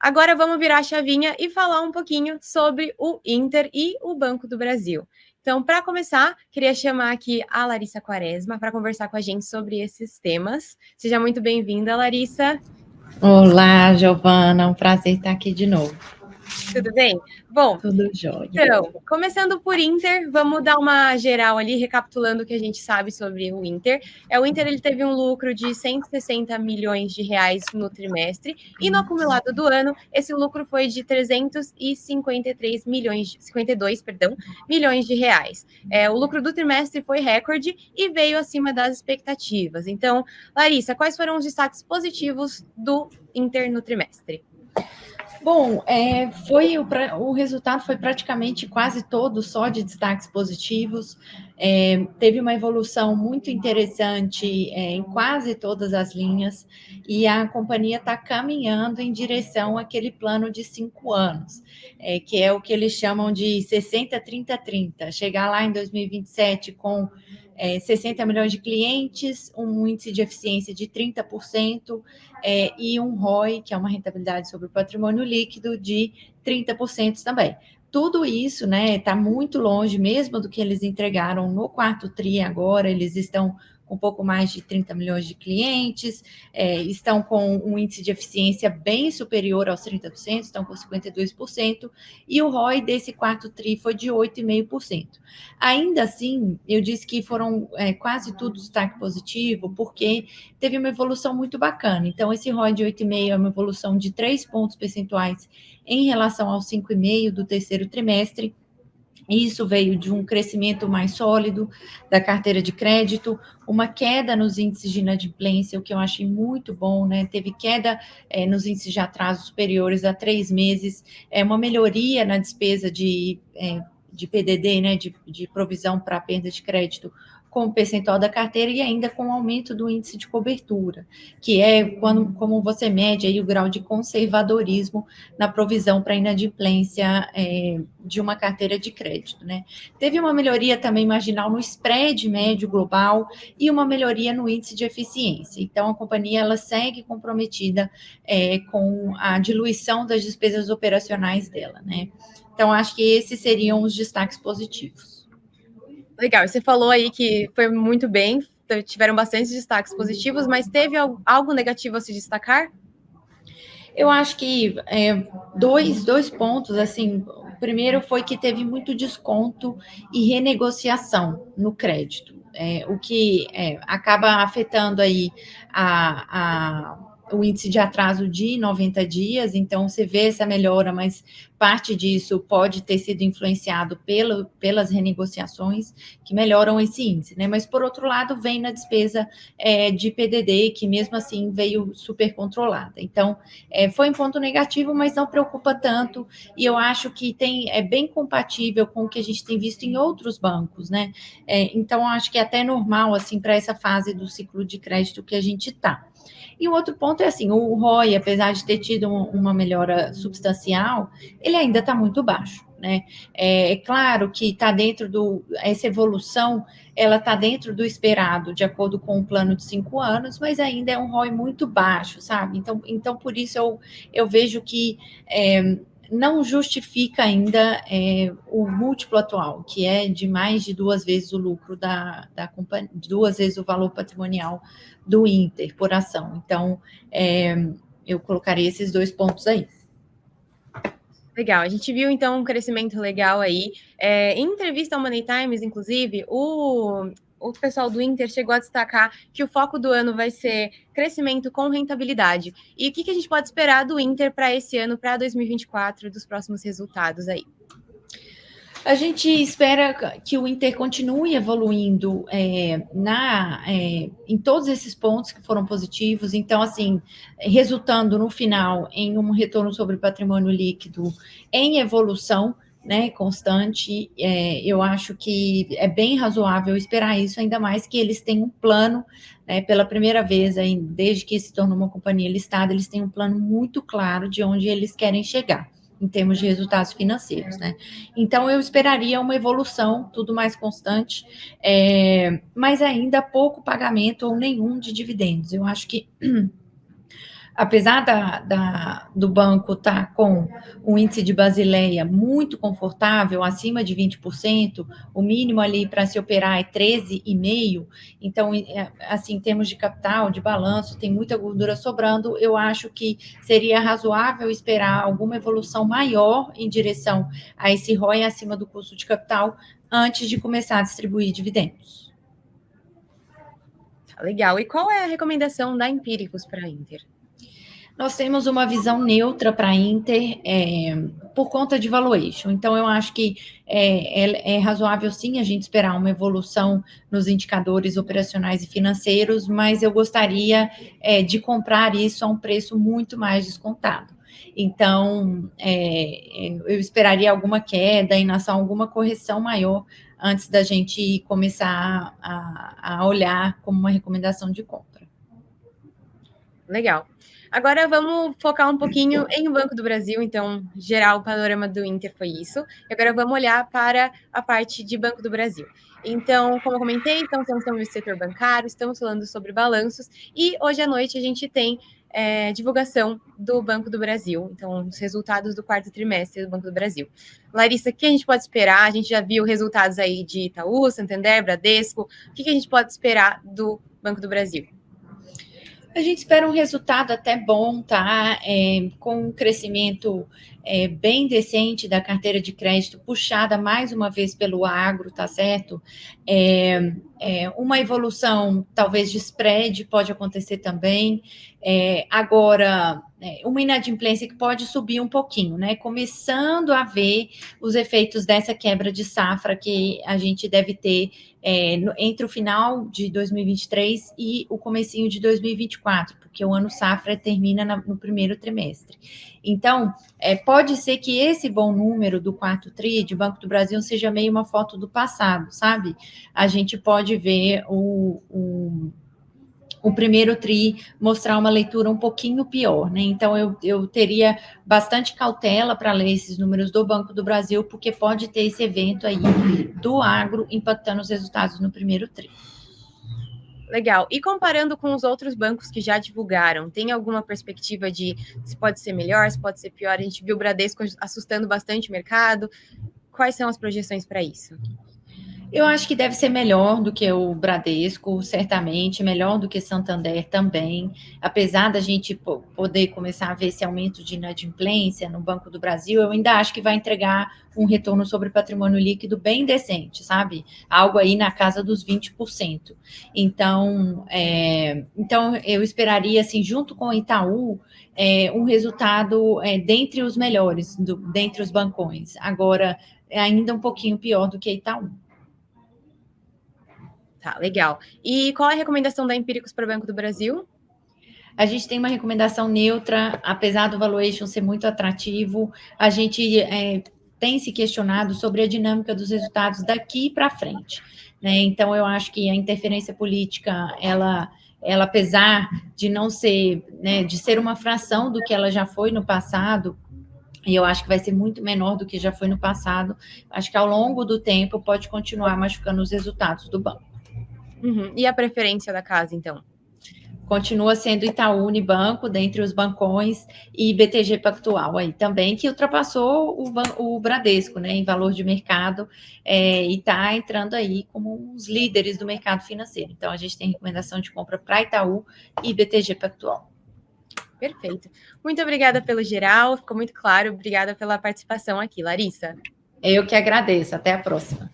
Agora vamos virar a chavinha e falar um pouquinho sobre o Inter e o Banco do Brasil. Então, para começar, queria chamar aqui a Larissa Quaresma para conversar com a gente sobre esses temas. Seja muito bem-vinda, Larissa. Olá, Giovana, um prazer estar aqui de novo. Tudo bem? Bom, Tudo jóia. então, começando por Inter, vamos dar uma geral ali, recapitulando o que a gente sabe sobre o Inter. O Inter ele teve um lucro de 160 milhões de reais no trimestre, e no acumulado do ano, esse lucro foi de 353 milhões, 52, perdão, milhões de reais. O lucro do trimestre foi recorde e veio acima das expectativas. Então, Larissa, quais foram os destaques positivos do Inter no trimestre? Bom, o resultado foi praticamente quase todo só de destaques positivos. Teve uma evolução muito interessante em quase todas as linhas, e a companhia está caminhando em direção àquele plano de 5 anos, que é o que eles chamam de 60-30-30. Chegar lá em 2027 com 60 milhões de clientes, um índice de eficiência de 30%, e um ROI, que é uma rentabilidade sobre o patrimônio líquido, de 30% também. Tudo isso, né, está muito longe mesmo do que eles entregaram no quarto tri agora. Eles estão com um pouco mais de 30 milhões de clientes, estão com um índice de eficiência bem superior aos 30%, estão com 52%, e o ROI desse quarto tri foi de 8,5%. Ainda assim, eu disse que foram quase tudo destaque positivo, porque teve uma evolução muito bacana. Então, esse ROI de 8,5 é uma evolução de 3 pontos percentuais em relação aos 5,5 do terceiro trimestre. Isso veio de um crescimento mais sólido da carteira de crédito, uma queda nos índices de inadimplência, o que eu achei muito bom, né? Teve queda nos índices de atraso superiores a 3 meses, uma melhoria na despesa de PDD, né? De provisão para perda de crédito, com o percentual da carteira, e ainda com o aumento do índice de cobertura, que é como você mede aí o grau de conservadorismo na provisão para inadimplência de uma carteira de crédito, né? Teve uma melhoria também marginal no spread médio global e uma melhoria no índice de eficiência. Então, a companhia ela segue comprometida com a diluição das despesas operacionais dela, né? Então, acho que esses seriam os destaques positivos. Legal, você falou aí que foi muito bem, tiveram bastantes destaques positivos, mas teve algo negativo a se destacar? Eu acho que dois pontos, assim, o primeiro foi que teve muito desconto e renegociação no crédito, o que acaba afetando aí o índice de atraso de 90 dias, então você vê essa melhora, mas parte disso pode ter sido influenciado pelas renegociações que melhoram esse índice, né? Mas, por outro lado, vem na despesa de PDD, que mesmo assim veio super controlada. Então, foi um ponto negativo, mas não preocupa tanto, e eu acho que é bem compatível com o que a gente tem visto em outros bancos, né? Então, acho que é até normal, assim, para essa fase do ciclo de crédito que a gente está. E o outro ponto é assim, o ROI, apesar de ter tido uma melhora substancial, ele ainda está muito baixo, né? É claro que está essa evolução, ela está dentro do esperado, de acordo com o plano de 5 anos, mas ainda é um ROI muito baixo, sabe? Então por isso eu vejo que não justifica ainda o múltiplo atual, que é de mais de 2 vezes o lucro da companhia, 2 vezes o valor patrimonial do Inter por ação. Então, eu colocaria esses 2 pontos aí. Legal, a gente viu então um crescimento legal aí. Em entrevista ao Money Times, inclusive, o pessoal do Inter chegou a destacar que o foco do ano vai ser crescimento com rentabilidade. E o que a gente pode esperar do Inter para esse ano, para 2024, dos próximos resultados aí? A gente espera que o Inter continue evoluindo em todos esses pontos que foram positivos. Então, assim, resultando no final em um retorno sobre patrimônio líquido em evolução, né, constante. Eu acho que é bem razoável esperar isso, ainda mais que eles têm um plano, pela primeira vez aí, desde que se tornou uma companhia listada, eles têm um plano muito claro de onde eles querem chegar em termos de resultados financeiros, né? Então, eu esperaria uma evolução, tudo mais constante, mas ainda pouco pagamento ou nenhum de dividendos. Eu acho que apesar do banco estar com um índice de Basileia muito confortável, acima de 20%, o mínimo ali para se operar é 13,5%, então, assim, em termos de capital, de balanço, tem muita gordura sobrando, eu acho que seria razoável esperar alguma evolução maior em direção a esse ROI acima do custo de capital antes de começar a distribuir dividendos. Legal. E qual é a recomendação da Empíricos para a Inter? Nós temos uma visão neutra para a Inter por conta de valuation. Então, eu acho que é razoável, sim, a gente esperar uma evolução nos indicadores operacionais e financeiros, mas eu gostaria de comprar isso a um preço muito mais descontado. Então, eu esperaria alguma queda, alguma correção maior antes da gente começar a olhar como uma recomendação de compra. Legal. Agora vamos focar um pouquinho em Banco do Brasil. Então, geral, o panorama do Inter foi isso. E agora vamos olhar para a parte de Banco do Brasil. Então, como eu comentei, então, estamos no setor bancário, estamos falando sobre balanços, e hoje à noite a gente tem divulgação do Banco do Brasil, então, os resultados do quarto trimestre do Banco do Brasil. Larissa, o que a gente pode esperar? A gente já viu resultados aí de Itaú, Santander, Bradesco. O que a gente pode esperar do Banco do Brasil? A gente espera um resultado até bom, tá? Com um crescimento bem decente da carteira de crédito, puxada mais uma vez pelo agro, tá certo? Uma evolução, talvez, de spread pode acontecer também. Agora, uma inadimplência que pode subir um pouquinho, né? Começando a ver os efeitos dessa quebra de safra que a gente deve ter entre o final de 2023 e o comecinho de 2024, porque o ano safra termina no primeiro trimestre. Então, pode ser que esse bom número do quarto TRI de Banco do Brasil seja meio uma foto do passado, sabe? A gente pode ver o primeiro TRI mostrar uma leitura um pouquinho pior, né? Então, eu teria bastante cautela para ler esses números do Banco do Brasil, porque pode ter esse evento aí do agro impactando os resultados no primeiro TRI. Legal. E comparando com os outros bancos que já divulgaram, tem alguma perspectiva de se pode ser melhor, se pode ser pior? A gente viu o Bradesco assustando bastante o mercado. Quais são as projeções para isso? Eu acho que deve ser melhor do que o Bradesco, certamente, melhor do que Santander também, apesar da gente poder começar a ver esse aumento de inadimplência no Banco do Brasil, eu ainda acho que vai entregar um retorno sobre patrimônio líquido bem decente, sabe? Algo aí na casa dos 20%. Então, eu esperaria, assim, junto com o Itaú, um resultado dentre os melhores, dentre os bancões. Agora, ainda um pouquinho pior do que Itaú. Tá, legal. E qual é a recomendação da Empíricos para o Banco do Brasil? A gente tem uma recomendação neutra, apesar do valuation ser muito atrativo, a gente tem se questionado sobre a dinâmica dos resultados daqui para frente, né? Então, eu acho que a interferência política, ela apesar de não ser, né, de ser uma fração do que ela já foi no passado, e eu acho que vai ser muito menor do que já foi no passado, acho que ao longo do tempo pode continuar machucando os resultados do banco. Uhum. E a preferência da casa, então? Continua sendo Itaú Unibanco, dentre os bancões, e BTG Pactual aí também, que ultrapassou o Bradesco, né, em valor de mercado, e está entrando aí como os líderes do mercado financeiro. Então, a gente tem recomendação de compra para Itaú e BTG Pactual. Perfeito. Muito obrigada pelo geral, ficou muito claro. Obrigada pela participação aqui, Larissa. Eu que agradeço. Até a próxima.